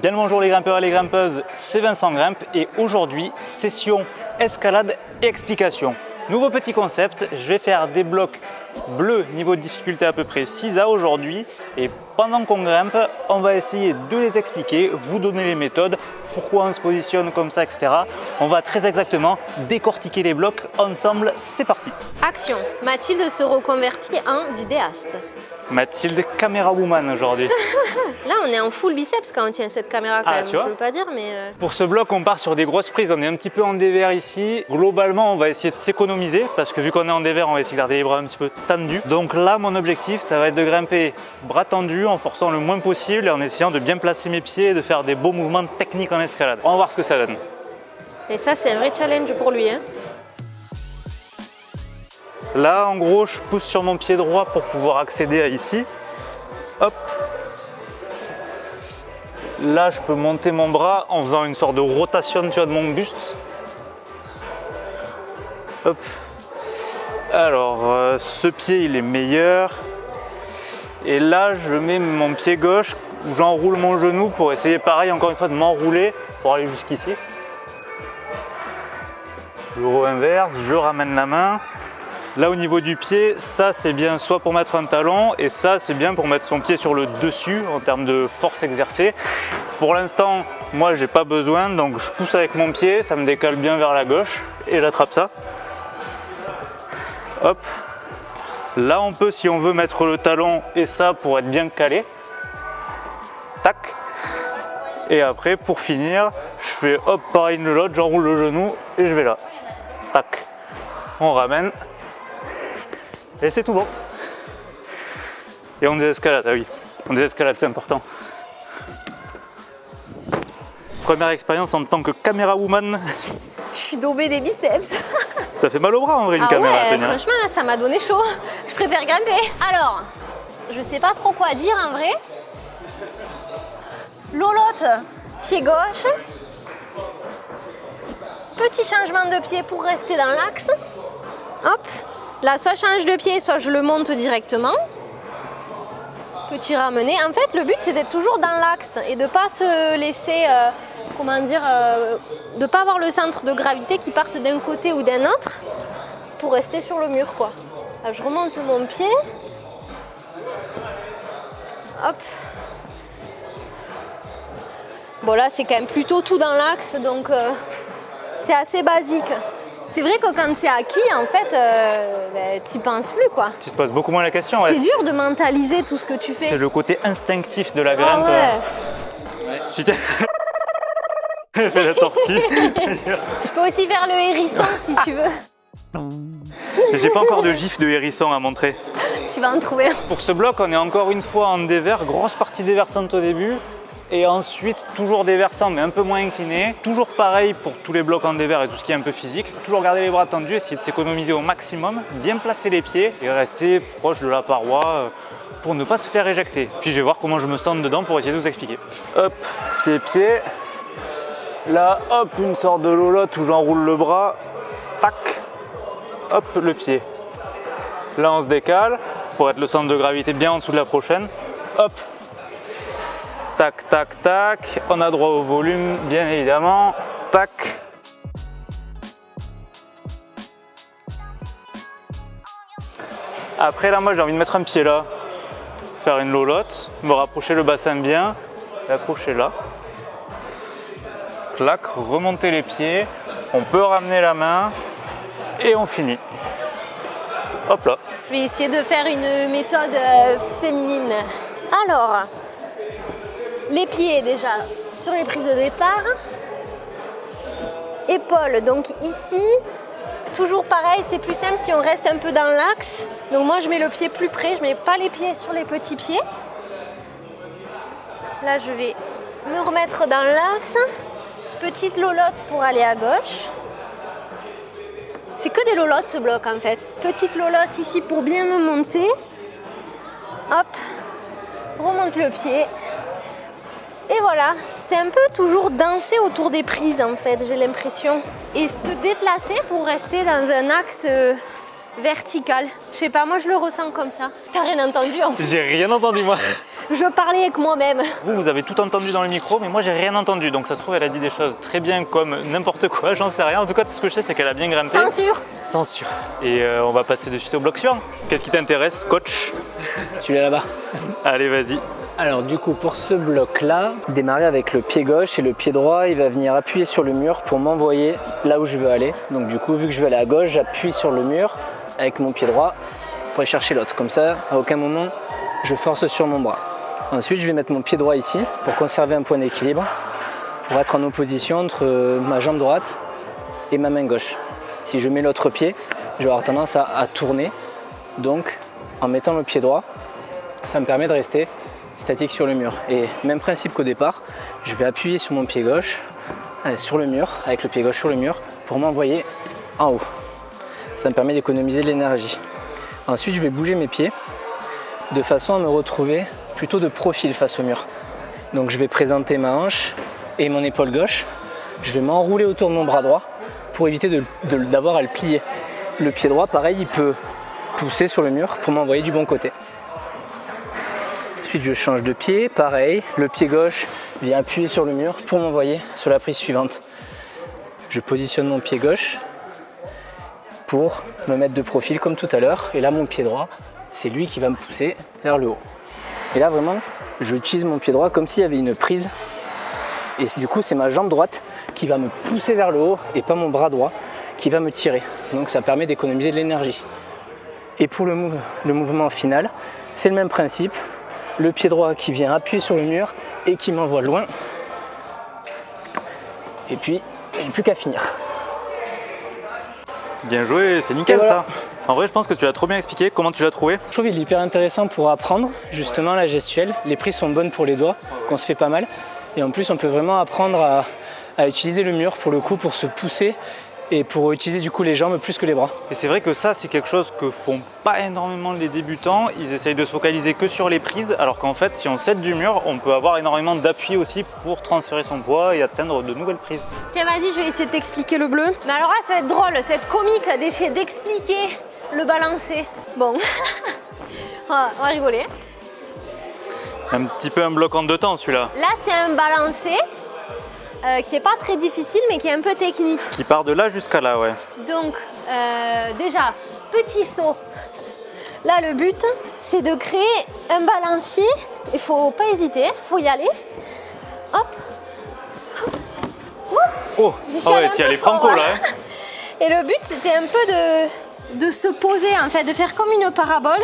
Bien le bonjour les grimpeurs et les grimpeuses, c'est Vincent Grimpe et aujourd'hui, session escalade et explication. Nouveau petit concept, je vais faire des blocs bleus niveau de difficulté à peu près 6A aujourd'hui et pendant qu'on grimpe, on va essayer de les expliquer, vous donner les méthodes, pourquoi on se positionne comme ça, etc. On va très exactement décortiquer les blocs ensemble, c'est parti. Action, Mathilde se reconvertit en vidéaste. Mathilde, caméra woman aujourd'hui. Là, on est en full biceps quand on tient cette caméra quand même, tu vois, je veux pas dire, mais... Pour ce bloc, on part sur des grosses prises, on est un petit peu en dévers ici. Globalement, on va essayer de s'économiser parce que vu qu'on est en dévers, on va essayer de garder les bras un petit peu tendus. Donc là, mon objectif, ça va être de grimper bras tendus en forçant le moins possible et en essayant de bien placer mes pieds et de faire des beaux mouvements techniques en escalade. On va voir ce que ça donne. Et ça, c'est un vrai challenge pour lui, hein. Là, en gros, je pousse sur mon pied droit pour pouvoir accéder à ici. Hop. Là, je peux monter mon bras en faisant une sorte de rotation, tu vois, de mon buste. Hop. Alors, ce pied, il est meilleur. Et là, je mets mon pied gauche où j'enroule mon genou pour essayer, pareil, encore une fois, de m'enrouler pour aller jusqu'ici. Je re-inverse, je ramène la main. Là au niveau du pied, ça c'est bien soit pour mettre un talon et ça c'est bien pour mettre son pied sur le dessus en termes de force exercée. Pour l'instant, moi j'ai pas besoin, donc je pousse avec mon pied, ça me décale bien vers la gauche et j'attrape ça. Hop. Là on peut, si on veut, mettre le talon et ça pour être bien calé. Tac. Et après pour finir, je fais hop pareil de l'autre, j'enroule le genou et je vais là. Tac. On ramène. Et c'est tout bon. Et on désescalade, ah oui, on désescalade, c'est important. Première expérience en tant que caméra woman. Je suis daubée des biceps. Ça fait mal au bras en vrai une caméra à tenir. Franchement là, ça m'a donné chaud. Je préfère grimper. Alors, je sais pas trop quoi dire en vrai. Lolotte, pied gauche. Petit changement de pied pour rester dans l'axe. Hop. Là, soit je change de pied, soit je le monte directement. Petit ramener. En fait, le but, c'est d'être toujours dans l'axe et de ne pas se laisser, de ne pas avoir le centre de gravité qui parte d'un côté ou d'un autre pour rester sur le mur, quoi. Là, je remonte mon pied. Hop. Bon, là, c'est quand même plutôt tout dans l'axe, donc c'est assez basique. C'est vrai que quand c'est acquis, en fait, tu penses plus, quoi. Tu te poses beaucoup moins la question. Ouais. C'est dur de mentaliser tout ce que tu fais. C'est le côté instinctif de la grimpe. Ouais. Si t'es... Fais la tortue. Je peux aussi faire le hérisson si tu veux. J'ai pas encore de gif de hérisson à montrer. Tu vas en trouver un. Pour ce bloc, on est encore une fois en dévers, grosse partie déversante au début. Et ensuite, toujours déversant, mais un peu moins incliné. Toujours pareil pour tous les blocs en dévers et tout ce qui est un peu physique. Toujours garder les bras tendus, essayer de s'économiser au maximum, bien placer les pieds et rester proche de la paroi pour ne pas se faire éjecter. Puis je vais voir comment je me sens dedans pour essayer de vous expliquer. Hop, pied. Là, hop, une sorte de lolotte où j'enroule le bras. Tac, hop, le pied. Là, on se décale pour être le centre de gravité bien en dessous de la prochaine. Hop. Tac, tac, tac, on a droit au volume, bien évidemment, tac. Après là, moi j'ai envie de mettre un pied là, faire une lolotte, me rapprocher le bassin bien, l'accrocher là. Clac, remonter les pieds, on peut ramener la main et on finit. Hop là. Je vais essayer de faire une méthode féminine. Alors, les pieds déjà sur les prises de départ. Épaules, donc ici, toujours pareil, c'est plus simple si on reste un peu dans l'axe. Donc moi je mets le pied plus près, je mets pas les pieds sur les petits pieds. Là je vais me remettre dans l'axe. Petite lolotte pour aller à gauche. C'est que des lolottes ce bloc en fait. Petite lolotte ici pour bien me monter. Hop, remonte le pied. Et voilà, c'est un peu toujours danser autour des prises en fait, j'ai l'impression. Et se déplacer pour rester dans un axe vertical. Je sais pas, moi je le ressens comme ça. T'as rien entendu en fait? J'ai rien entendu moi. Je parlais avec moi-même. Vous avez tout entendu dans le micro, mais moi j'ai rien entendu. Donc ça se trouve, elle a dit des choses très bien comme n'importe quoi, j'en sais rien. En tout cas, tout ce que je sais, c'est qu'elle a bien grimpé. Censure. Censure. Et on va passer de suite au bloc suivant. Qu'est-ce qui t'intéresse, coach? Celui-là là-bas. Allez, vas-y. Alors du coup pour ce bloc là, démarrer avec le pied gauche et le pied droit, il va venir appuyer sur le mur pour m'envoyer là où je veux aller. Donc du coup vu que je veux aller à gauche, j'appuie sur le mur avec mon pied droit pour aller chercher l'autre. Comme ça, à aucun moment je force sur mon bras. Ensuite je vais mettre mon pied droit ici pour conserver un point d'équilibre, pour être en opposition entre ma jambe droite et ma main gauche. Si je mets l'autre pied, je vais avoir tendance à tourner. Donc en mettant le pied droit, ça me permet de rester statique sur le mur. Et même principe qu'au départ, je vais appuyer sur mon pied gauche, sur le mur, avec le pied gauche sur le mur, pour m'envoyer en haut. Ça me permet d'économiser de l'énergie. Ensuite, je vais bouger mes pieds de façon à me retrouver plutôt de profil face au mur. Donc je vais présenter ma hanche et mon épaule gauche. Je vais m'enrouler autour de mon bras droit pour éviter d'avoir à le plier. Le pied droit, pareil, il peut pousser sur le mur pour m'envoyer du bon côté. Ensuite je change de pied, pareil, le pied gauche vient appuyer sur le mur pour m'envoyer sur la prise suivante. Je positionne mon pied gauche pour me mettre de profil comme tout à l'heure, et là mon pied droit, c'est lui qui va me pousser vers le haut. Et là vraiment, j'utilise mon pied droit comme s'il y avait une prise, et du coup c'est ma jambe droite qui va me pousser vers le haut et pas mon bras droit qui va me tirer. Donc ça permet d'économiser de l'énergie. Et pour le mouvement final, c'est le même principe. Le pied droit qui vient appuyer sur le mur et qui m'envoie loin. Et puis, il n'y a plus qu'à finir. Bien joué, c'est nickel voilà. Ça. En vrai, je pense que tu l'as trop bien expliqué. Comment tu l'as trouvé? Je trouve qu'il est hyper intéressant pour apprendre justement la gestuelle. Les prises sont bonnes pour les doigts, qu'on se fait pas mal. Et en plus, on peut vraiment apprendre à utiliser le mur pour le coup, pour se pousser et pour utiliser du coup les jambes plus que les bras. Et c'est vrai que ça, c'est quelque chose que font pas énormément les débutants. Ils essayent de se focaliser que sur les prises, alors qu'en fait, si on s'aide du mur, on peut avoir énormément d'appui aussi pour transférer son poids et atteindre de nouvelles prises. Tiens, vas-y, je vais essayer de t'expliquer le bleu. Mais alors là, ça va être drôle, ça va être comique d'essayer d'expliquer le balancer. Bon, on va rigoler. Un petit peu un bloc en deux temps, celui-là. Là, c'est un balancé qui n'est pas très difficile, mais qui est un peu technique. Qui part de là jusqu'à là, ouais. Donc, déjà, petit saut. Là, le but, c'est de créer un balancier. Il ne faut pas hésiter, il faut y aller. Hop. Oh, J'y allée un tu y peu allais fort, franco là. Hein. Et le but, c'était un peu de se poser, en fait, de faire comme une parabole.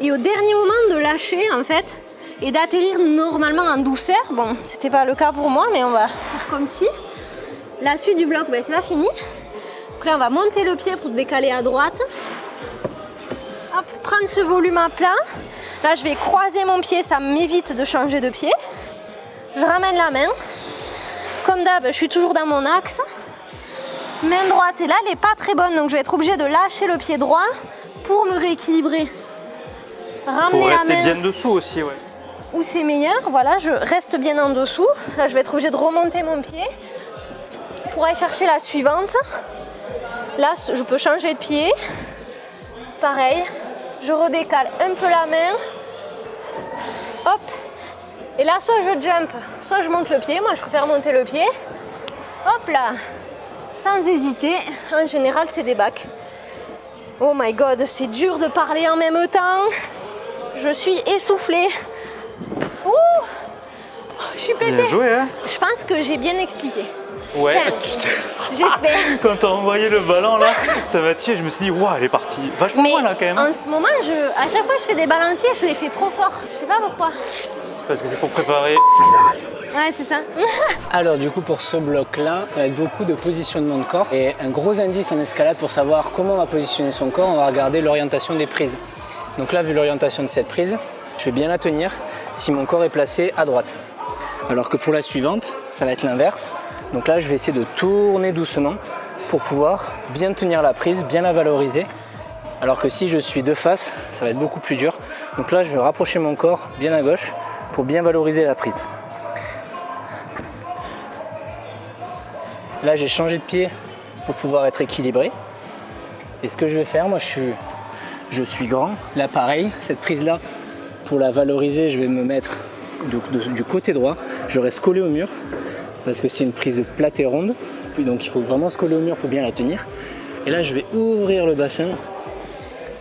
Et au dernier moment, de lâcher, en fait, et d'atterrir normalement en douceur. Bon, c'était pas le cas pour moi, mais on va faire comme si. La suite du bloc, ben, c'est pas fini. Donc là, on va monter le pied pour se décaler à droite. Hop, prendre ce volume à plat. Là, je vais croiser mon pied, ça m'évite de changer de pied. Je ramène la main. Comme d'hab, je suis toujours dans mon axe. Main droite, et là, elle n'est pas très bonne, donc je vais être obligée de lâcher le pied droit pour me rééquilibrer. Ramener pour la rester main bien dessous aussi, ouais. où c'est meilleur. Voilà, je reste bien en dessous. Là, je vais être obligée de remonter mon pied pour aller chercher la suivante. Là, je peux changer de pied. Pareil, je redécale un peu la main. Hop. Et là, soit je jump, soit je monte le pied. Moi, je préfère monter le pied. Hop là. Sans hésiter. En général, c'est des bacs. Oh my god, c'est dur de parler en même temps. Je suis essoufflée. Ouh, je suis pétée. Bien joué, hein. Je pense que j'ai bien expliqué. Ouais. Enfin, j'espère. Quand t'as envoyé le ballon là, ça m'a tué. Je me suis dit, waouh, elle est partie vachement loin là quand même. En ce moment, à chaque fois que je fais des balanciers, je les fais trop fort. Je sais pas pourquoi. Parce que c'est pour préparer. Ouais, c'est ça. Alors du coup pour ce bloc là, ça va être beaucoup de positionnement de corps. Et un gros indice en escalade pour savoir comment on va positionner son corps, on va regarder l'orientation des prises. Donc là, vu l'orientation de cette prise, je vais bien la tenir si mon corps est placé à droite. Alors que pour la suivante, ça va être l'inverse. Donc là, je vais essayer de tourner doucement pour pouvoir bien tenir la prise, bien la valoriser. Alors que si je suis de face, ça va être beaucoup plus dur. Donc là, je vais rapprocher mon corps bien à gauche pour bien valoriser la prise. Là, j'ai changé de pied pour pouvoir être équilibré. Et ce que je vais faire, moi je suis grand. Là pareil, cette prise là, pour la valoriser, je vais me mettre du côté droit. Je reste collé au mur parce que c'est une prise plate et ronde. Puis donc il faut vraiment se coller au mur pour bien la tenir. Et là, je vais ouvrir le bassin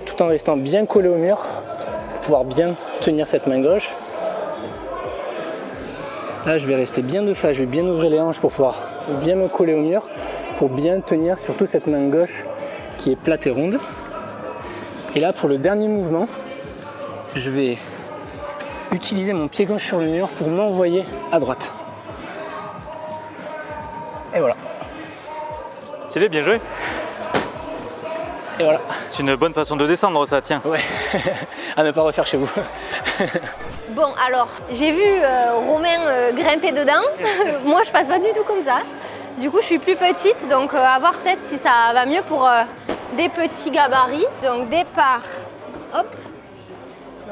tout en restant bien collé au mur pour pouvoir bien tenir cette main gauche. Là, je vais rester bien de face, je vais bien ouvrir les hanches pour pouvoir bien me coller au mur pour bien tenir surtout cette main gauche qui est plate et ronde. Et là, pour le dernier mouvement, je vais utiliser mon pied gauche sur le mur pour m'envoyer à droite. Et voilà. Stylé, bien joué. Et voilà. C'est une bonne façon de descendre ça, tiens. Ouais, à ne pas refaire chez vous. Bon, alors, j'ai vu Romain grimper dedans. Moi, je passe pas du tout comme ça. Du coup, je suis plus petite, donc à voir peut-être si ça va mieux pour des petits gabarits. Donc, départ, hop.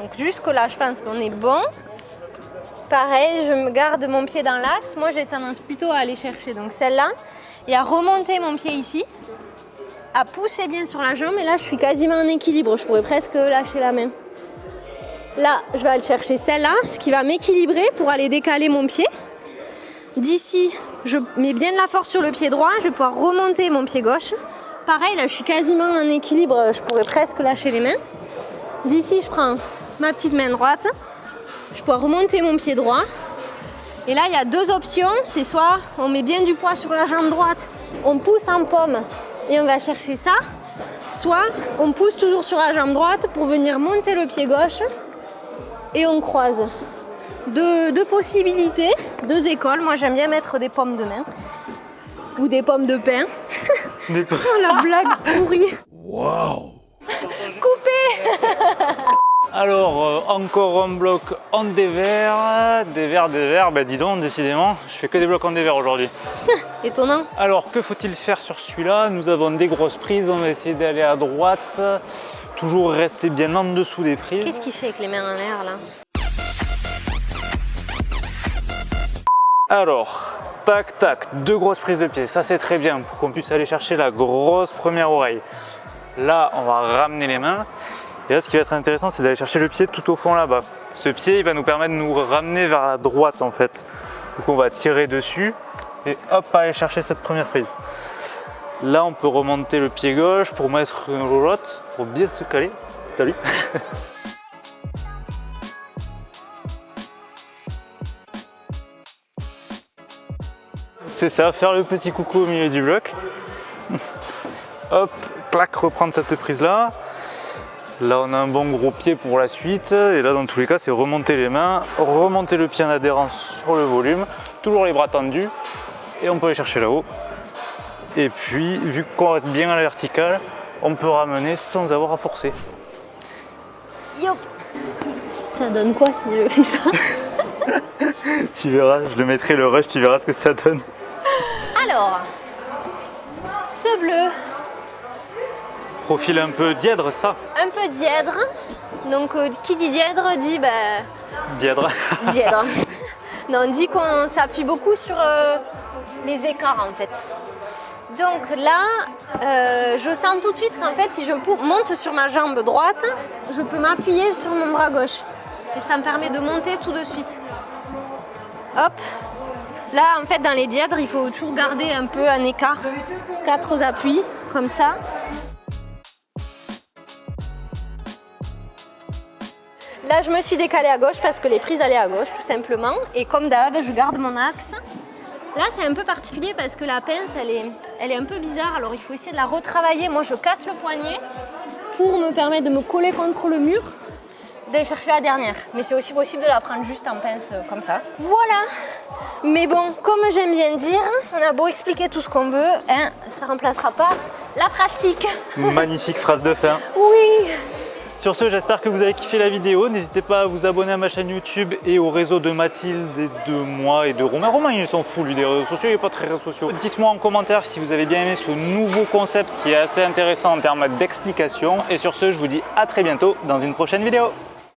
Donc, jusque-là, je pense qu'on est bon. Pareil, je me garde mon pied dans l'axe. Moi, j'ai tendance plutôt à aller chercher donc celle-là et à remonter mon pied ici, à pousser bien sur la jambe. Et là, je suis quasiment en équilibre. Je pourrais presque lâcher la main. Là, je vais aller chercher celle-là, ce qui va m'équilibrer pour aller décaler mon pied. D'ici, je mets bien de la force sur le pied droit. Je vais pouvoir remonter mon pied gauche. Pareil, là, je suis quasiment en équilibre. Je pourrais presque lâcher les mains. D'ici, je prends ma petite main droite. Je peux remonter mon pied droit. Et là, il y a deux options. C'est soit on met bien du poids sur la jambe droite, on pousse en paume et on va chercher ça. Soit on pousse toujours sur la jambe droite pour venir monter le pied gauche et on croise. Deux possibilités, deux écoles. Moi, j'aime bien mettre des paumes de main ou des pommes de pain. Oh, la blague pourrie. Waouh. Coupé. Alors, encore un bloc en dévers, dévers, bah dis donc, décidément, je fais que des blocs en dévers aujourd'hui. Étonnant. Alors, que faut-il faire sur celui-là? Nous avons des grosses prises, on va essayer d'aller à droite, toujours rester bien en dessous des prises. Qu'est-ce qu'il fait avec les mains en l'air là? Alors, tac, tac, deux grosses prises de pied, ça c'est très bien pour qu'on puisse aller chercher la grosse première oreille. Là, on va ramener les mains. Et là, ce qui va être intéressant, c'est d'aller chercher le pied tout au fond là-bas. Ce pied, il va nous permettre de nous ramener vers la droite en fait. Donc on va tirer dessus et hop, aller chercher cette première prise. Là, on peut remonter le pied gauche pour mettre une roulotte, pour bien se caler. Salut. C'est ça, faire le petit coucou au milieu du bloc. Hop, clac, reprendre cette prise là. Là, on a un bon gros pied pour la suite. Et là, dans tous les cas, c'est remonter les mains, remonter le pied en adhérence sur le volume, toujours les bras tendus. Et on peut aller chercher là-haut. Et puis, vu qu'on reste bien à la verticale, on peut ramener sans avoir à forcer. Yop. Ça donne quoi si je fais ça? Tu verras, je le mettrai le rush, tu verras ce que ça donne. Alors, ce bleu. Profil un peu dièdre, ça. Un peu dièdre. Donc, qui dit dièdre dit Dièdre. dièdre. Non, on dit qu'on s'appuie beaucoup sur les écarts en fait. Donc là, je sens tout de suite qu'en fait, si je monte sur ma jambe droite, je peux m'appuyer sur mon bras gauche. Et ça me permet de monter tout de suite. Hop. Là, en fait, dans les dièdres, il faut toujours garder un peu un écart. 4 appuis, comme ça. Là, je me suis décalée à gauche parce que les prises allaient à gauche, tout simplement. Et comme d'hab, je garde mon axe. Là, c'est un peu particulier parce que la pince, elle est un peu bizarre. Alors, il faut essayer de la retravailler. Moi, je casse le poignet pour me permettre de me coller contre le mur, d'aller chercher la dernière. Mais c'est aussi possible de la prendre juste en pince comme ça. Voilà. Mais bon, comme j'aime bien dire, on a beau expliquer tout ce qu'on veut, hein, ça ne remplacera pas la pratique. Magnifique phrase de fin. Oui. Sur ce, j'espère que vous avez kiffé la vidéo. N'hésitez pas à vous abonner à ma chaîne YouTube et au réseau de Mathilde et de moi et de Romain. Romain, il s'en fout, lui, des réseaux sociaux, il n'est pas très réseaux sociaux. Dites-moi en commentaire si vous avez bien aimé ce nouveau concept qui est assez intéressant en termes d'explication. Et sur ce, je vous dis à très bientôt dans une prochaine vidéo.